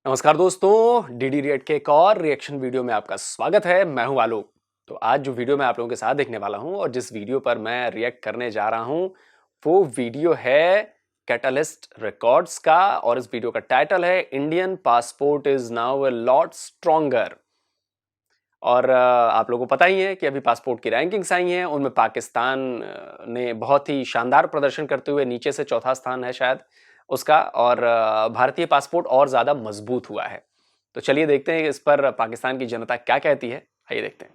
नमस्कार दोस्तों, DD react के एक और रिएक्शन वीडियो में आपका स्वागत है। मैं हूं आलोक। तो आज जो वीडियो मैं आप लोगों के साथ देखने वाला हूं और जिस वीडियो पर मैं रिएक्ट करने जा रहा हूं वो वीडियो है कैटलिस्ट रिकॉर्ड्स का और इस वीडियो का टाइटल है Indian passport is now a lot stronger. और आप लोगों को पता ही है कि अभी पासपोर्ट की रैंकिंग्स आई हैं, उनमें पाकिस्तान ने बहुत ही शानदार प्रदर्शन करते हुए नीचे से चौथा स्थान है शायद उसका, और भारतीय पासपोर्ट और ज़्यादा मजबूत हुआ है। तो चलिए देखते हैं इस पर पाकिस्तान की जनता क्या कहती है। आइए देखते हैं।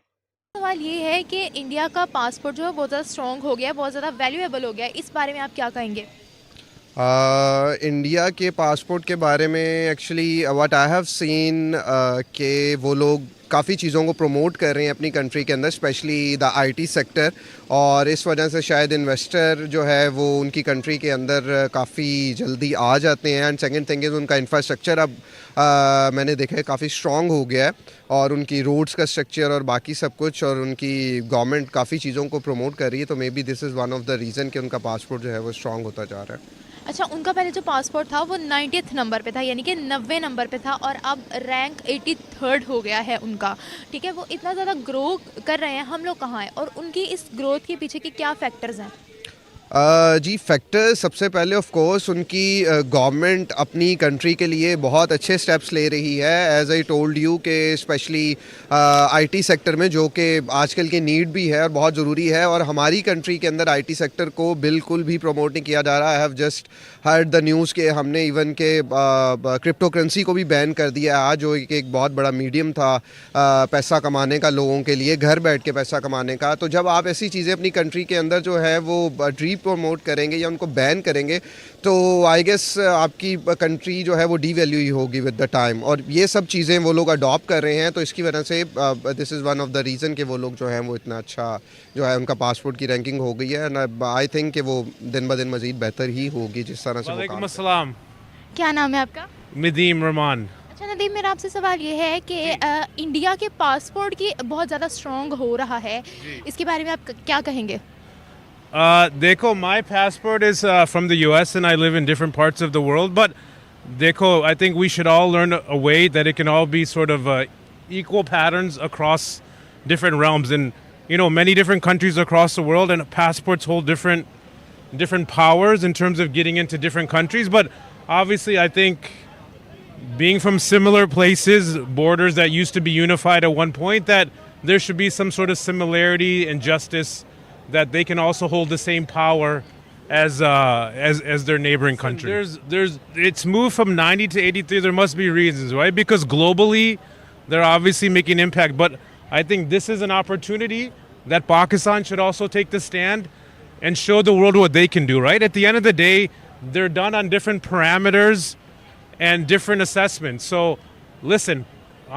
सवाल ये है कि इंडिया का पासपोर्ट जो है बहुत ज़्यादा स्ट्रॉन्ग हो गया है, बहुत ज़्यादा वैल्यूएबल हो गया है। इस बारे में आप क्या कहेंगे? इंडिया के पासपोर्ट के बारे में actually what I have seen कि वो लोग काफ़ी चीज़ों को प्रमोट कर रहे हैं अपनी कंट्री के अंदर, स्पेशली द आईटी सेक्टर, और इस वजह से शायद इन्वेस्टर जो है वो उनकी कंट्री के अंदर काफ़ी जल्दी आ जाते हैं। एंड सेकंड थिंग इज़ उनका इंफ्रास्ट्रक्चर अब मैंने देखा है काफ़ी स्ट्रॉन्ग हो गया है, और उनकी रोड्स का स्ट्रक्चर और बाकी सब कुछ, और उनकी गवर्नमेंट काफ़ी चीज़ों को प्रमोट कर रही है। तो may be this is one of the reason कि उनका पासपोर्ट जो है वो स्ट्रॉन्ग होता जा रहा है। अच्छा, उनका पहले जो पासपोर्ट था वो 90th नंबर पे था, यानी कि 90 नंबर पे था, और अब रैंक 83rd हो गया है उनका। ठीक है, वो इतना ज़्यादा ग्रो कर रहे हैं, हम लोग कहाँ हैं और उनकी इस ग्रोथ के पीछे के क्या फैक्टर्स हैं? जी, फैक्टर सबसे पहले ऑफ कोर्स उनकी गवर्नमेंट अपनी कंट्री के लिए बहुत अच्छे स्टेप्स ले रही है। एज आई टोल्ड यू कि स्पेशली आईटी सेक्टर में, जो कि आजकल की नीड भी है और बहुत ज़रूरी है, और हमारी कंट्री के अंदर आईटी सेक्टर को बिल्कुल भी प्रमोट नहीं किया जा रहा। I have just heard the news के हमने इवन के क्रिप्टो करेंसी को भी बैन कर दिया है आज, जो एक बहुत बड़ा मीडियम था पैसा कमाने का, लोगों के लिए घर बैठ के पैसा कमाने का। तो जब आप ऐसी चीज़ें अपनी कंट्री के अंदर जो है वो ड्री प्रमोट करेंगे या उनको बैन करेंगे, तो आई गेस आपकी कंट्री जो है वो डीवैल्यू ही होगी विद द टाइम। और ये सब चीज़ें वो लोग अडॉप्ट कर रहे हैं, तो इसकी वजह से this is one of the reason कि वो लोग जो हैं वो इतना अच्छा जो है उनका पासपोर्ट की रैंकिंग हो गई है। एंड आई थिंक कि वो दिन ब दिन मज़ीद बेहतर ही होगी जिस तरह से वो वालेकुम काम अस्सलाम। क्या नाम है आपका? नदीम रहमान। अच्छा नदीम, मेरा आपसे सवाल ये है कि इंडिया के पासपोर्ट की बहुत ज़्यादा स्ट्रॉन्ग हो रहा है, इसके बारे में आप क्या कहेंगे? देखो, my passport is from the US and I live in different parts of the world, but देखो, I think we should all learn a way that it can all be sort of equal patterns across different realms in many different countries across the world, and passports hold different powers in terms of getting into different countries. But obviously, I think being from similar places, borders that used to be unified at one point, that there should be some sort of similarity and justice, that they can also hold the same power as their neighboring country. It's moved from 90 to 83. There must be reasons, right? Because globally, they're obviously making impact. But I think this is an opportunity that Pakistan should also take the stand and show the world what they can do, right? At the end of the day, they're done on different parameters and different assessments. So, listen,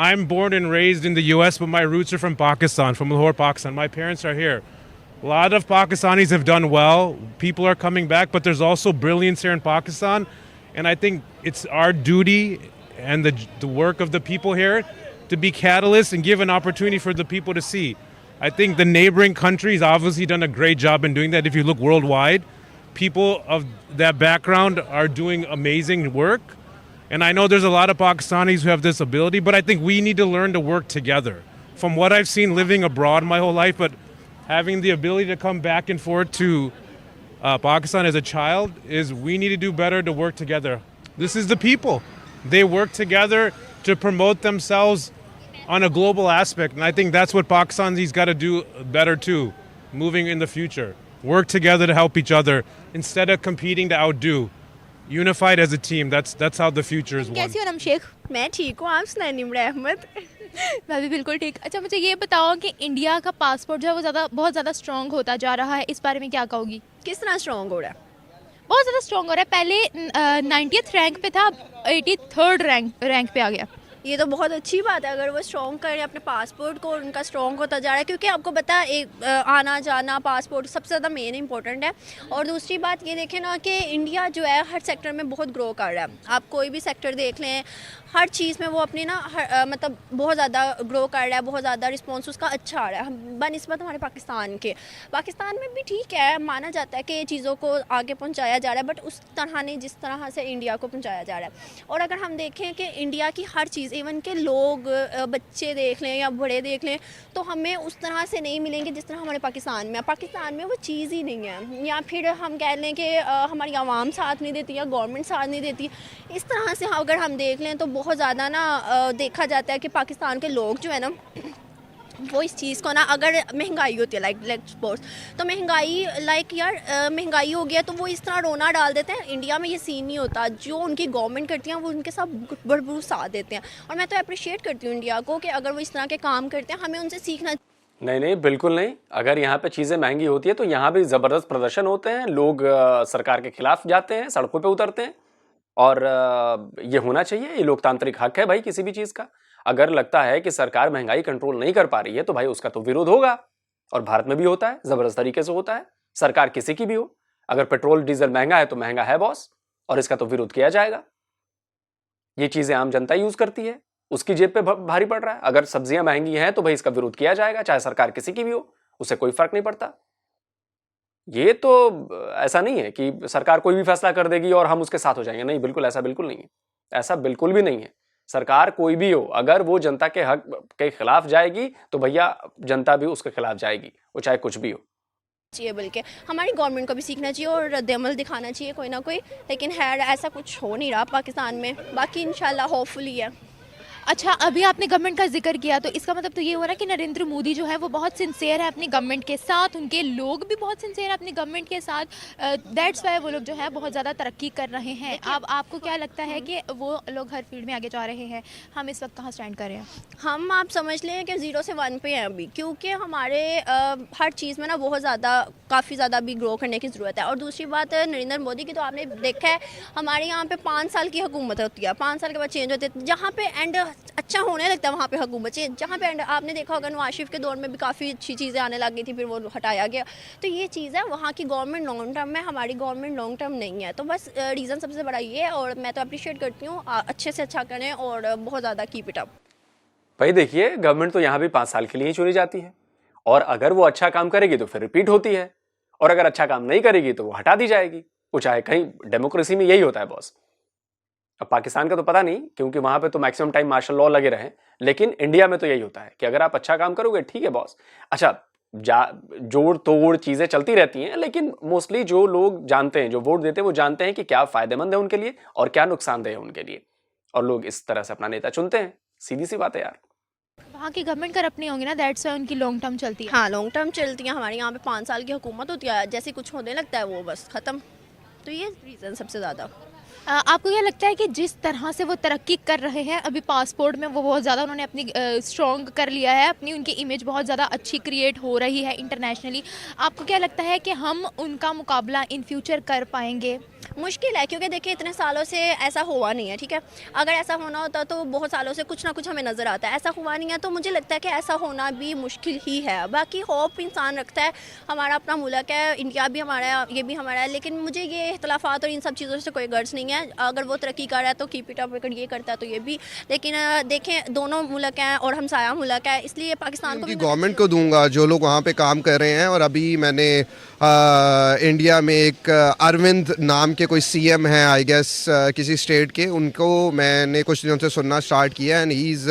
I'm born and raised in the US, but my roots are from Pakistan, from Lahore, Pakistan. My parents are here. A lot of Pakistanis have done well. People are coming back, but there's also brilliance here in Pakistan. And I think it's our duty and the work of the people here to be catalysts and give an opportunity for the people to see. I think the neighboring countries obviously done a great job in doing that. If you look worldwide, people of that background are doing amazing work. And I know there's a lot of Pakistanis who have this ability, but I think we need to learn to work together. From what I've seen living abroad my whole life, but having the ability to come back and forth to Pakistan as a child, is we need to do better to work together. This is the people. They work together to promote themselves on a global aspect. And I think that's what Pakistanis got to do better too, moving in the future. Work together to help each other instead of competing to outdo. Unified as a team. That's how the future is won. कैसी हो नमशेख? मैं ठीक हूँ, आप सुनाए निम्र अहमद। मैं भी बिल्कुल ठीक। अच्छा, मुझे ये बताओ कि इंडिया का पासपोर्ट जो है वो बहुत ज़्यादा स्ट्रॉन्ग होता जा रहा है, इस बारे में क्या कहोगी? किस तरह स्ट्रॉन्ग हो रहा है? बहुत ज़्यादा स्ट्रॉन्ग हो रहा है। पहले 90th रैंक पे था, 83rd रैंक पे आ गया। ये तो बहुत अच्छी बात है अगर वो स्ट्रॉन्ग करें अपने पासपोर्ट को, उनका स्ट्रॉन्ग होता जा रहा है, क्योंकि आपको पता है एक आना जाना पासपोर्ट सबसे ज़्यादा मेन इंपॉर्टेंट है। और दूसरी बात ये देखें ना कि इंडिया जो है हर सेक्टर में बहुत ग्रो कर रहा है। आप कोई भी सेक्टर देख लें, हर चीज़ में वो अपनी ना मतलब बहुत ज़्यादा ग्रो कर रहा है, बहुत ज़्यादा रिस्पॉन्स उसका अच्छा आ रहा है बनिस्बत हमारे पाकिस्तान के। पाकिस्तान में भी ठीक है, माना जाता है कि चीज़ों को आगे पहुंचाया जा रहा है, बट उस तरह नहीं जिस तरह से इंडिया को पहुंचाया जा रहा है। और अगर हम देखें कि इंडिया की हर चीज़, इवन के लोग बच्चे देख लें या बड़े देख लें, तो हमें उस तरह से नहीं मिलेंगे जिस तरह हमारे पाकिस्तान में। पाकिस्तान में वो चीज़ ही नहीं है, या फिर हम कह लें कि हमारी आवाम साथ नहीं देती या गवर्नमेंट साथ नहीं देती। इस तरह से अगर हम देख लें तो बहुत ज़्यादा ना देखा जाता है कि पाकिस्तान के लोग जो है ना वो इस चीज़ को ना, अगर महंगाई होती है लाइक स्पोर्ट्स, तो महंगाई महंगाई हो गया तो वो इस तरह रोना डाल देते हैं। इंडिया में ये सीन नहीं होता, जो उनकी गवर्नमेंट करती है वो उनके साथ भरपूर साथ देते हैं। और मैं तो अप्रिशिएट करती हूँ इंडिया को कि अगर वो इस तरह के काम करते हैं, हमें उनसे सीखना। नहीं नहीं, बिल्कुल नहीं। अगर यहाँ पे चीज़ें महंगी होती है तो यहाँ भी ज़बरदस्त प्रदर्शन होते हैं, लोग सरकार के खिलाफ जाते हैं, सड़कों पे उतरते हैं। और ये होना चाहिए, ये लोकतांत्रिक हक है भाई किसी भी चीज़ का। अगर लगता है कि सरकार महंगाई कंट्रोल नहीं कर पा रही है तो भाई उसका तो विरोध होगा, और भारत में भी होता है, ज़बरदस्त तरीके से होता है। सरकार किसी की भी हो, अगर पेट्रोल डीजल महंगा है तो महंगा है बॉस, और इसका तो विरोध किया जाएगा। ये चीज़ें आम जनता यूज़ करती है, उसकी जेब पे भारी पड़ रहा है। अगर सब्जियां महंगी हैं तो भाई इसका विरोध किया जाएगा, चाहे सरकार किसी की भी हो, उससे कोई फर्क नहीं पड़ता। ये तो ऐसा नहीं है कि सरकार कोई भी फैसला कर देगी और हम उसके साथ हो जाएंगे। नहीं, बिल्कुल ऐसा बिल्कुल नहीं है, ऐसा बिल्कुल भी नहीं है। सरकार कोई भी हो, अगर वो जनता के हक के खिलाफ जाएगी तो भैया जनता भी उसके खिलाफ जाएगी, वो चाहे कुछ भी हो। चाहिए, बल्कि हमारी गवर्नमेंट को भी सीखना चाहिए और रद्द-ए-अमल दिखाना चाहिए कोई ना कोई। लेकिन खैर ऐसा कुछ हो नहीं रहा पाकिस्तान में, बाकी इंशाल्लाह होपफुली है। अच्छा, अभी आपने गवर्नमेंट का जिक्र किया तो इसका मतलब तो ये हो रहा है कि नरेंद्र मोदी जो है वो बहुत सिंसियर है अपनी गवर्नमेंट के साथ, उनके लोग भी बहुत सिंसियर है अपनी गवर्नमेंट के साथ। दैट्स वाई वो लोग जो है बहुत ज़्यादा तरक्की कर रहे हैं। अब आपको क्या लगता है कि वो लोग हर फील्ड में आगे जा रहे हैं, हम इस वक्त कहाँ स्टैंड कर रहे हैं? हम आप समझ लें कि 0 से 1 पे हैं अभी, क्योंकि हमारे हर चीज़ में ना बहुत ज़्यादा काफ़ी ज़्यादा अभी ग्रो करने की ज़रूरत है। और दूसरी बात नरेंद्र मोदी की, तो आपने देखा है हमारे यहाँ पे 5 साल की हुकूमत होती है, 5 साल के बाद चेंज होते हैं। जहाँ पे एंड अच्छा होने लगता है वहाँ पे हुकूमत चेंज, जहाँ पे एंड आपने देखा होगा नवाज शरीफ के दौर में भी काफ़ी अच्छी चीज़ें आने लग गई थी, फिर वो हटाया गया। तो ये चीज़ है, वहाँ की गवर्नमेंट लॉन्ग टर्म में, हमारी गवर्नमेंट लॉन्ग टर्म नहीं है। तो बस रीज़न सबसे बड़ा ये है, और मैं तो अप्रिशिएट करती हूँ, अच्छे से अच्छा करें और बहुत ज़्यादा कीप इट अप। भाई देखिए, गवर्नमेंट तो यहाँ भी 5 साल के लिए ही चुनी जाती है, और अगर वो अच्छा काम करेगी तो फिर रिपीट होती है, और अगर अच्छा काम नहीं करेगी तो वो हटा दी जाएगी। वो चाहे कहीं डेमोक्रेसी में यही होता है बॉस। अब पाकिस्तान का तो पता नहीं, क्योंकि वहां पे तो मैक्सिमम टाइम मार्शल लॉ लगे रहे, लेकिन इंडिया में तो यही होता है कि अगर आप अच्छा काम करोगे ठीक है बॉस। अच्छा, जोड़ तोड़ चीजें चलती रहती हैं, लेकिन मोस्टली जो लोग जानते हैं, जो वोट देते हैं, वो जानते हैं कि क्या फायदेमंद है उनके लिए और क्या नुकसानदेह है उनके लिए, और लोग इस तरह से अपना नेता चुनते हैं। सीधी सी बात है यार। वहाँ की गवर्नमेंट करप्ट नहीं होंगी ना, दैट्स वाई उनकी लॉन्ग टर्म चलती है। हाँ, लॉन्ग टर्म चलती है। हमारे यहाँ पे 5 साल की हुकूमत होती है, जैसे कुछ होने लगता है वो बस ख़त्म। तो ये रीज़न सबसे ज़्यादा। आपको क्या लगता है कि जिस तरह से वो तरक्की कर रहे हैं अभी पासपोर्ट में, वो बहुत ज़्यादा उन्होंने अपनी स्ट्रॉन्ग कर लिया है, अपनी उनकी इमेज बहुत ज़्यादा अच्छी क्रिएट हो रही है इंटरनेशनली, आपको क्या लगता है कि हम उनका मुकाबला इन फ्यूचर कर पाएंगे? मुश्किल है, क्योंकि देखिए इतने सालों से ऐसा हुआ नहीं है, ठीक है। अगर ऐसा होना होता तो बहुत सालों से कुछ ना कुछ हमें नज़र आता है, ऐसा हुआ नहीं है, तो मुझे लगता है कि ऐसा होना भी मुश्किल ही है। बाकी होप इंसान रखता है, हमारा अपना मुल्क है, इंडिया भी हमारा है, ये भी हमारा है, लेकिन मुझे ये इख्तलाफात और इन सब चीज़ों से कोई गर्ज नहीं है। अगर वो तरक्की कर रहा है तो कीप इट अप, अगर ये करता है तो ये भी। लेकिन देखें, दोनों मुल्क हैं और हमसाया मुल्क है, इसलिए पाकिस्तान को भी गवर्नमेंट को दूंगा जो लोग वहाँ पे काम कर रहे हैं। और अभी मैंने इंडिया में एक अरविंद नाम के कोई सीएम हैं आई गेस किसी स्टेट के, उनको मैंने कुछ दिनों से सुनना स्टार्ट किया। And he is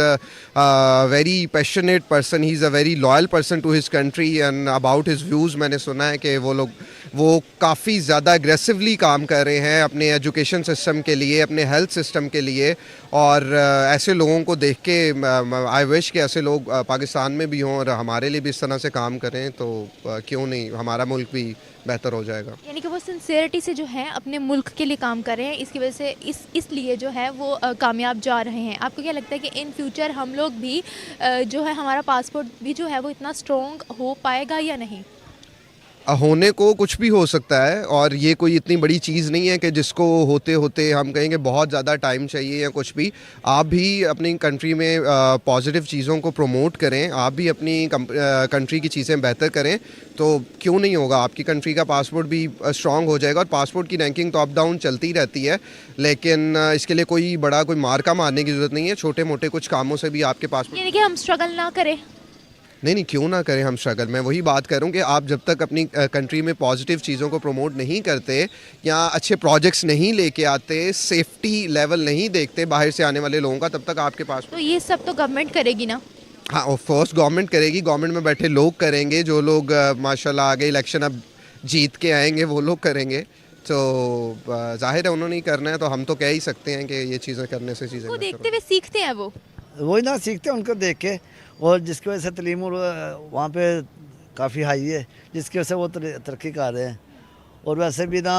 very passionate person, he is a very loyal person to his country. And about his views मैंने सुना है कि वो काफ़ी ज़्यादा एग्रेसिवली काम कर रहे हैं अपने एजुकेशन सिस्टम के लिए, अपने हेल्थ सिस्टम के लिए। और ऐसे लोगों को देख के आई विश कि ऐसे लोग पाकिस्तान में भी हों और हमारे लिए भी इस तरह से काम करें, तो क्यों नहीं, हमारा मुल्क भी बेहतर हो जाएगा। यानी कि वो सिंसियरिटी से जो है अपने मुल्क के लिए काम कर रहे हैं, इसकी वजह से इसलिए जो है वो कामयाब जा रहे हैं। आपको क्या लगता है कि इन फ्यूचर हम लोग भी जो है, हमारा पासपोर्ट भी जो है वो इतना स्ट्रॉन्ग हो पाएगा या नहीं? होने को कुछ भी हो सकता है, और ये कोई इतनी बड़ी चीज़ नहीं है कि जिसको होते होते हम कहेंगे बहुत ज़्यादा टाइम चाहिए या कुछ भी। आप भी अपनी कंट्री में पॉजिटिव चीज़ों को प्रमोट करें, आप भी अपनी कंट्री की चीज़ें बेहतर करें, तो क्यों नहीं होगा। आपकी कंट्री का पासपोर्ट भी स्ट्रांग हो जाएगा। और पासपोर्ट की रैंकिंग तो अप डाउन चलती रहती है, लेकिन इसके लिए कोई बड़ा कोई मार्का मारने की ज़रूरत नहीं है। छोटे मोटे कुछ कामों से भी आपके पासपोर्ट, यानी कि हम स्ट्रगल ना करें। नहीं, क्यों ना करें हम स्ट्रगल। मैं वही बात कर रहा हूँ कि आप जब तक अपनी कंट्री में पॉजिटिव चीज़ों को प्रमोट नहीं करते या अच्छे प्रोजेक्ट्स नहीं लेके आते, सेफ्टी लेवल नहीं देखते बाहर से आने वाले लोगों का, तब तक आपके पास। तो ये सब तो गवर्नमेंट करेगी ना। हाँ, ऑफ कोर्स गवर्नमेंट करेगी। गवर्नमेंट में बैठे लोग करेंगे, जो लोग माशाल्लाह आगे इलेक्शन अब जीत के आएंगे वो लोग करेंगे। तो जाहिर है उन्होंने ही करना है, तो हम तो कह ही सकते हैं कि ये चीज़ें करने से चीज़ें वो बेहतर देखते हुए सीखते हैं वो। वही ना सीखते हैं उनको देख के, और जिसकी वजह से तलीम वहाँ पे काफ़ी हाई है, जिसकी वजह से वो तरक्की कर रहे हैं। और वैसे भी ना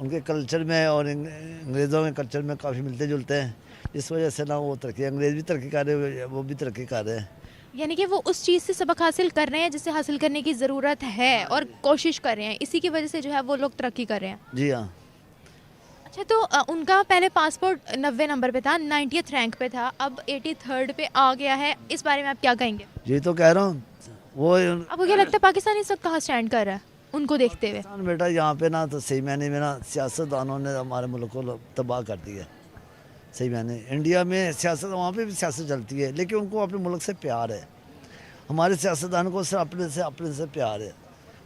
उनके कल्चर में और अंग्रेज़ों के कल्चर में काफ़ी मिलते जुलते हैं, जिस वजह से ना वो तरक्की, अंग्रेज़ भी तरक्की कर रहे हैं, वो भी तरक्की कर रहे हैं। यानी कि वो उस चीज़ से सबक हासिल कर रहे हैं जिसे हासिल करने की ज़रूरत है और कोशिश कर रहे हैं, इसी की वजह से जो है वो लोग तरक्की कर रहे हैं। जी हाँ। अच्छा, तो उनका पहले पासपोर्ट 90 नंबर पे था, 90th रैंक पे था, अब 83rd पे आ गया है। इस बारे में आप क्या कहेंगे? जी तो कह रहा हूँ वो। आपको क्या लगता है पाकिस्तान इस वक्त कहाँ स्टैंड कर रहा है उनको देखते हुए? पाकिस्तान बेटा यहाँ पे ना तो सही मायने में ना सियासतदानों ने हमारे मुल्क को तबाह कर दिया। सही मायने इंडिया में सियासत, वहाँ पे भी सियासत चलती है, लेकिन उनको अपने मुल्क से प्यार है। हमारे सियासतदानों को सिर्फ अपने से प्यार है,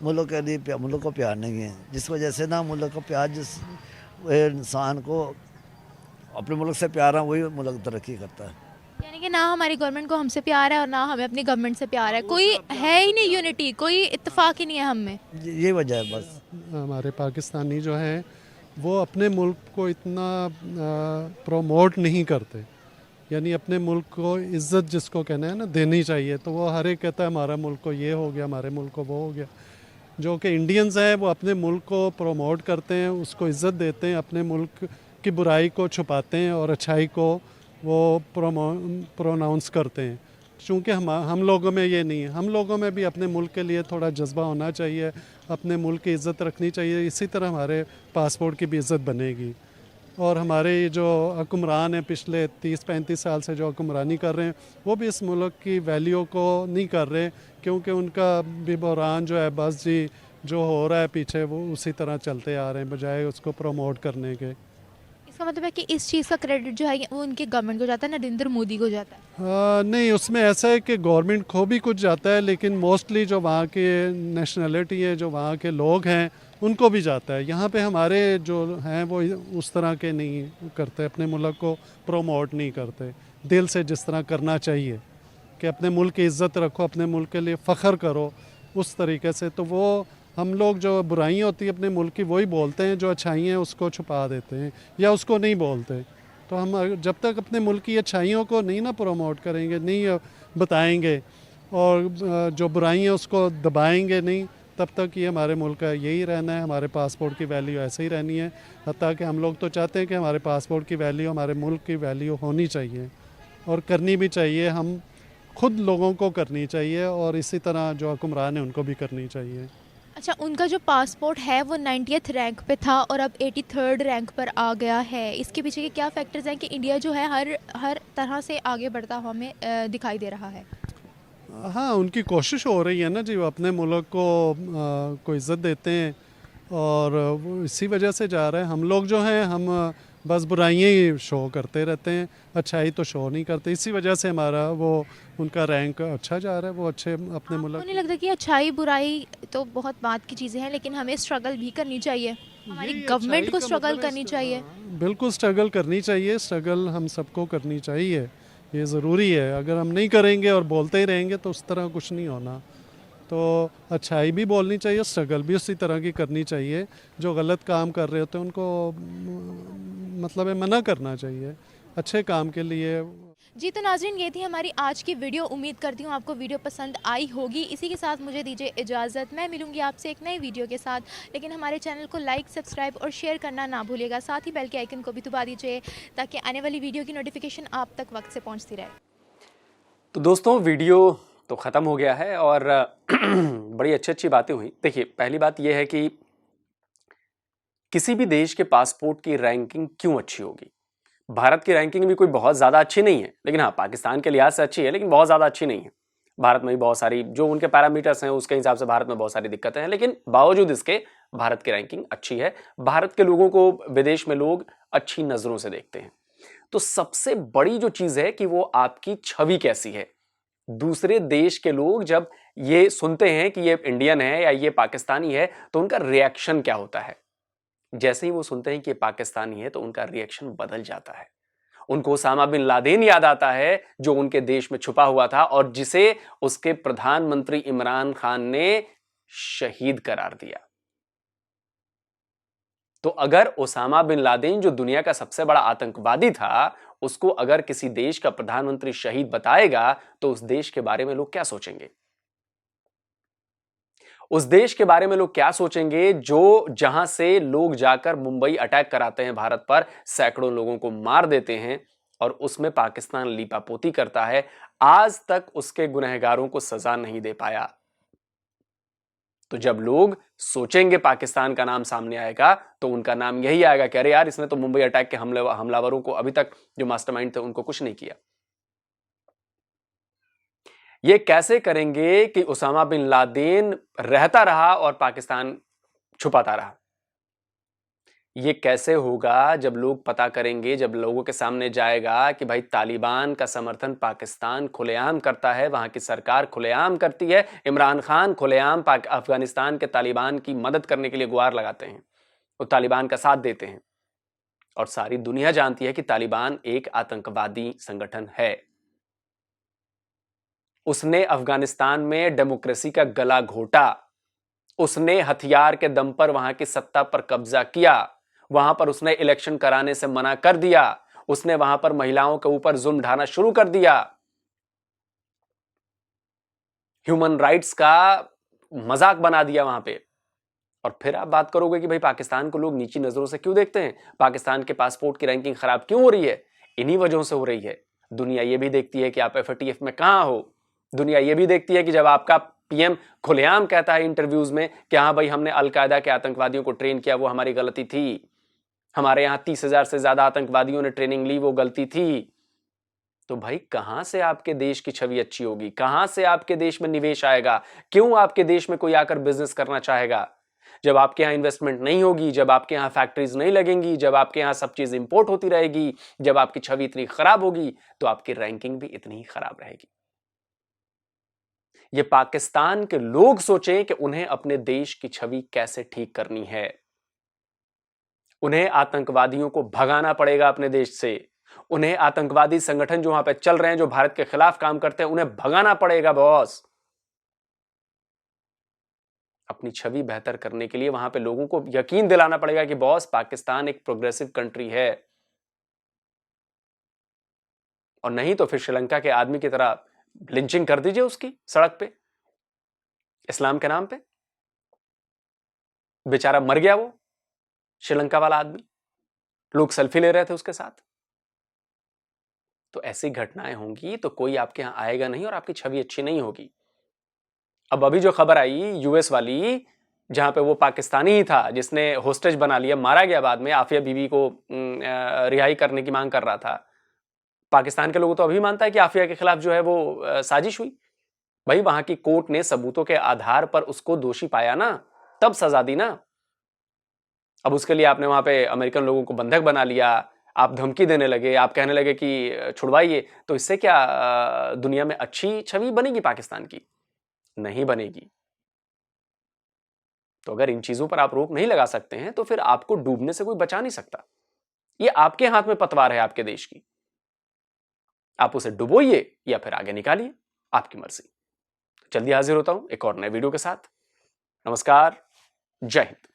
मुल्क के लिए मुल्क को प्यार नहीं है। जिस वजह से ना मुल्क को प्यार, जिस इंसान को अपने मुल्क से प्यार है वही मुल्क तरक्की करता है। यानी कि ना हमारी गवर्नमेंट को हमसे प्यार है और ना हमें अपनी गवर्नमेंट से प्यार है, कोई है ही नहीं यूनिटी, कोई इत्तेफाक ही नहीं है हम में। ये वजह है बस। हमारे पाकिस्तानी जो हैं वो अपने मुल्क को इतना प्रमोट नहीं करते, यानी अपने मुल्क को इज़्ज़त जिसको कहना है ना देनी चाहिए, तो वो हर एक कहता है हमारा मुल्क को ये हो गया, हमारे मुल्क को वो हो गया। जो कि इंडियंस हैं वो अपने मुल्क को प्रमोट करते हैं, उसको इज़्ज़त देते हैं, अपने मुल्क की बुराई को छुपाते हैं और अच्छाई को वो प्रोनाउंस करते हैं। चूँकि हम लोगों में ये नहीं है, हम लोगों में भी अपने मुल्क के लिए थोड़ा जज्बा होना चाहिए, अपने मुल्क की इज़्ज़त रखनी चाहिए। इसी तरह हमारे पासपोर्ट की भी इज़्ज़त बनेगी। और हमारे जो हुक्मरान हैं पिछले 30-35 साल से जो हुक्मरानी कर रहे हैं, वो भी इस मुल्क की वैल्यू को नहीं कर रहे, क्योंकि उनका भी बहरान जो है बस जी जो हो रहा है पीछे वो उसी तरह चलते आ रहे हैं, बजाय उसको प्रमोट करने के। इसका मतलब है कि इस चीज़ का क्रेडिट जो है वो उनकी गवर्नमेंट को जाता है, नरेंद्र मोदी को जाता है? नहीं, उसमें ऐसा है कि गवर्नमेंट को भी कुछ जाता है, लेकिन मोस्टली जो वहाँ के नेशनलिटी है, जो वहाँ के लोग हैं, उनको भी जाता है। यहाँ पे हमारे जो हैं वो उस तरह के नहीं करते, अपने मुल्क को प्रोमोट नहीं करते दिल से, जिस तरह करना चाहिए कि अपने मुल्क की इज़्ज़त रखो, अपने मुल्क के लिए फ़ख्र करो उस तरीके से। तो वो हम लोग जो बुराइयाँ होती है अपने मुल्क की वही बोलते हैं, जो अच्छाइयाँ हैं उसको छुपा देते हैं या उसको नहीं बोलते। तो हम जब तक अपने मुल्क की अच्छाइयों को नहीं ना प्रमोट करेंगे, नहीं बताएंगे और जो बुराइयाँ उसको दबाएंगे नहीं, तब तक ये हमारे मुल्क का यही रहना है। हमारे पासपोर्ट की वैल्यू ऐसे ही रहनी है। हत्ता कि हम लोग तो चाहते हैं कि हमारे पासपोर्ट की वैल्यू हमारे मुल्क की वैल्यू होनी चाहिए और करनी भी चाहिए। हम खुद लोगों को करनी चाहिए और इसी तरह जो हुक्मरान हैं उनको भी करनी चाहिए। अच्छा, उनका जो पासपोर्ट है वो 90th रैंक पे था और अब 83rd रैंक पर आ गया है। इसके पीछे के क्या फैक्टर्स हैं कि इंडिया जो है हर तरह से आगे बढ़ता हुआ हमें दिखाई दे रहा है? हाँ, उनकी कोशिश हो रही है ना जी, वो अपने मुल्क को इज़्ज़त देते हैं और वो इसी वजह से जा रहा है। हम लोग जो हैं हम बस बुराइयाँ ही शो करते रहते हैं, अच्छाई तो शो नहीं करते। इसी वजह से हमारा वो उनका रैंक अच्छा जा रहा है, वो अच्छे अपने मुल्क। मुझे नहीं लगता कि अच्छाई बुराई तो बहुत बात की चीज़ें हैं, लेकिन हमें स्ट्रगल भी करनी चाहिए, हमारी गवर्नमेंट को स्ट्रगल करनी चाहिए। बिल्कुल स्ट्रगल करनी चाहिए, स्ट्रगल हम सबको करनी चाहिए, ये ज़रूरी है। अगर हम नहीं करेंगे और बोलते ही रहेंगे तो उस तरह कुछ नहीं होना। तो अच्छाई भी बोलनी चाहिए, स्ट्रगल भी उसी तरह की करनी चाहिए। जो गलत काम कर रहे होते हैं उनको मतलब है मना करना चाहिए अच्छे काम के लिए। जी तो नाज़रीन, ये थी हमारी आज की वीडियो। उम्मीद करती हूँ आपको वीडियो पसंद आई होगी। इसी के साथ मुझे दीजिए इजाज़त, मैं मिलूँगी आपसे एक नई वीडियो के साथ। लेकिन हमारे चैनल को लाइक, सब्सक्राइब और शेयर करना ना भूलिएगा। साथ ही बेल के आइकन को भी दबा दीजिए ताकि आने वाली वीडियो की नोटिफिकेशन आप तक वक्त से पहुँचती रहे। तो दोस्तों, वीडियो तो ख़त्म हो गया है और बड़ी अच्छी बातें हुई। देखिए, पहली बात यह है कि किसी भी देश के पासपोर्ट की रैंकिंग क्यों अच्छी होगी? भारत की रैंकिंग भी कोई बहुत ज़्यादा अच्छी नहीं है, लेकिन हाँ, पाकिस्तान के लिहाज से अच्छी है, लेकिन बहुत ज़्यादा अच्छी नहीं है। भारत में भी बहुत सारी जो उनके पैरामीटर्स हैं, उसके हिसाब से भारत में बहुत सारी दिक्कतें हैं, लेकिन बावजूद इसके भारत की रैंकिंग अच्छी है। भारत के लोगों को विदेश में लोग अच्छी नज़रों से देखते हैं। तो सबसे बड़ी जो चीज़ है कि वो आपकी छवि कैसी है। दूसरे देश के लोग जब ये सुनते हैं कि ये इंडियन है या ये पाकिस्तानी है, तो उनका रिएक्शन क्या होता है? जैसे ही वो सुनते हैं कि ये पाकिस्तानी है, तो उनका रिएक्शन बदल जाता है। उनको ओसामा बिन लादेन याद आता है, जो उनके देश में छुपा हुआ था और जिसे उसके प्रधानमंत्री इमरान खान ने शहीद करार दिया। तो अगर ओसामा बिन लादेन, जो दुनिया का सबसे बड़ा आतंकवादी था, उसको अगर किसी देश का प्रधानमंत्री शहीद बताएगा, तो उस देश के बारे में लोग क्या सोचेंगे? उस देश के बारे में लोग क्या सोचेंगे जो जहां से लोग जाकर मुंबई अटैक कराते हैं भारत पर, सैकड़ों लोगों को मार देते हैं और उसमें पाकिस्तान लीपापोती करता है, आज तक उसके गुनहगारों को सजा नहीं दे पाया। तो जब लोग सोचेंगे पाकिस्तान का नाम सामने आएगा, तो उनका नाम यही आएगा कि अरे यार, इसने तो मुंबई अटैक के हमलावरों को अभी तक जो मास्टरमाइंड थे उनको कुछ नहीं किया। ये कैसे करेंगे कि उसामा बिन लादेन रहता रहा और पाकिस्तान छुपाता रहा? ये कैसे होगा जब लोग पता करेंगे, जब लोगों के सामने जाएगा कि भाई तालिबान का समर्थन पाकिस्तान खुलेआम करता है, वहां की सरकार खुलेआम करती है, इमरान खान खुलेआम अफगानिस्तान के तालिबान की मदद करने के लिए गुहार लगाते हैं, वो तालिबान का साथ देते हैं और सारी दुनिया जानती है कि तालिबान एक आतंकवादी संगठन है। उसने अफगानिस्तान में डेमोक्रेसी का गला घोटा, उसने हथियार के दम पर वहां की सत्ता पर कब्जा किया, वहां पर उसने इलेक्शन कराने से मना कर दिया, उसने वहां पर महिलाओं के ऊपर जुल्म ढाना शुरू कर दिया, ह्यूमन राइट्स का मजाक बना दिया वहां पे। और फिर आप बात करोगे कि भाई पाकिस्तान को लोग नीची नजरों से क्यों देखते हैं, पाकिस्तान के पासपोर्ट की रैंकिंग खराब क्यों हो रही है? इन्हीं वजहों से हो रही है। दुनिया ये भी देखती है कि आप FATF में कहां हो। दुनिया ये भी देखती है कि जब आपका PM खुलेआम कहता है इंटरव्यूज में कि हाँ भाई, हमने अलकायदा के आतंकवादियों को ट्रेन किया, वो हमारी गलती थी, हमारे यहां 30,000 से ज्यादा आतंकवादियों ने ट्रेनिंग ली, वो गलती थी, तो भाई कहां से आपके देश की छवि अच्छी होगी? कहां से आपके देश में निवेश आएगा? क्यों आपके देश में कोई आकर बिजनेस करना चाहेगा? जब आपके यहां इन्वेस्टमेंट नहीं होगी, जब आपके यहां फैक्ट्रीज नहीं लगेंगी, जब आपके यहां सब चीज इंपोर्ट होती रहेगी, जब आपकी छवि इतनी खराब होगी, तो आपकी रैंकिंग भी इतनी ही खराब रहेगी। ये पाकिस्तान के लोग सोचें कि उन्हें अपने देश की छवि कैसे ठीक करनी है। उन्हें आतंकवादियों को भगाना पड़ेगा अपने देश से। उन्हें आतंकवादी संगठन जो वहां पे चल रहे हैं, जो भारत के खिलाफ काम करते हैं, उन्हें भगाना पड़ेगा बॉस। अपनी छवि बेहतर करने के लिए वहां पे लोगों को यकीन दिलाना पड़ेगा कि बॉस, पाकिस्तान एक प्रोग्रेसिव कंट्री है। और नहीं तो फिर श्रीलंका के आदमी की तरह लिंचिंग कर दीजिए उसकी सड़क पे, इस्लाम के नाम पे। बेचारा मर गया वो श्रीलंका वाला आदमी, लोग सेल्फी ले रहे थे उसके साथ। तो ऐसी घटनाएं होंगी तो कोई आपके यहां आएगा नहीं और आपकी छवि अच्छी नहीं होगी। अब अभी जो खबर आई US वाली, जहां पे वो पाकिस्तानी ही था जिसने होस्टेज बना लिया, मारा गया बाद में, आफिया बीबी को रिहाई करने की मांग कर रहा था। पाकिस्तान के लोगों तो अभी मानता है कि आफिया के खिलाफ जो है वो साजिश हुई। भाई वहां की कोर्ट ने सबूतों के आधार पर उसको दोषी पाया ना, तब सजा दी ना। अब उसके लिए आपने वहां पे अमेरिकन लोगों को बंधक बना लिया, आप धमकी देने लगे, आप कहने लगे कि छुड़वाइए, तो इससे क्या दुनिया में अच्छी छवि बनेगी पाकिस्तान की? नहीं बनेगी। तो अगर इन चीजों पर आप रोक नहीं लगा सकते हैं, तो फिर आपको डूबने से कोई बचा नहीं सकता। ये आपके हाथ में पतवार है आपके देश की, आप उसे डुबोइए या फिर आगे निकालिए, आपकी मर्जी। जल्दी हाजिर होता हूं एक और नए वीडियो के साथ। नमस्कार, जय हिंद।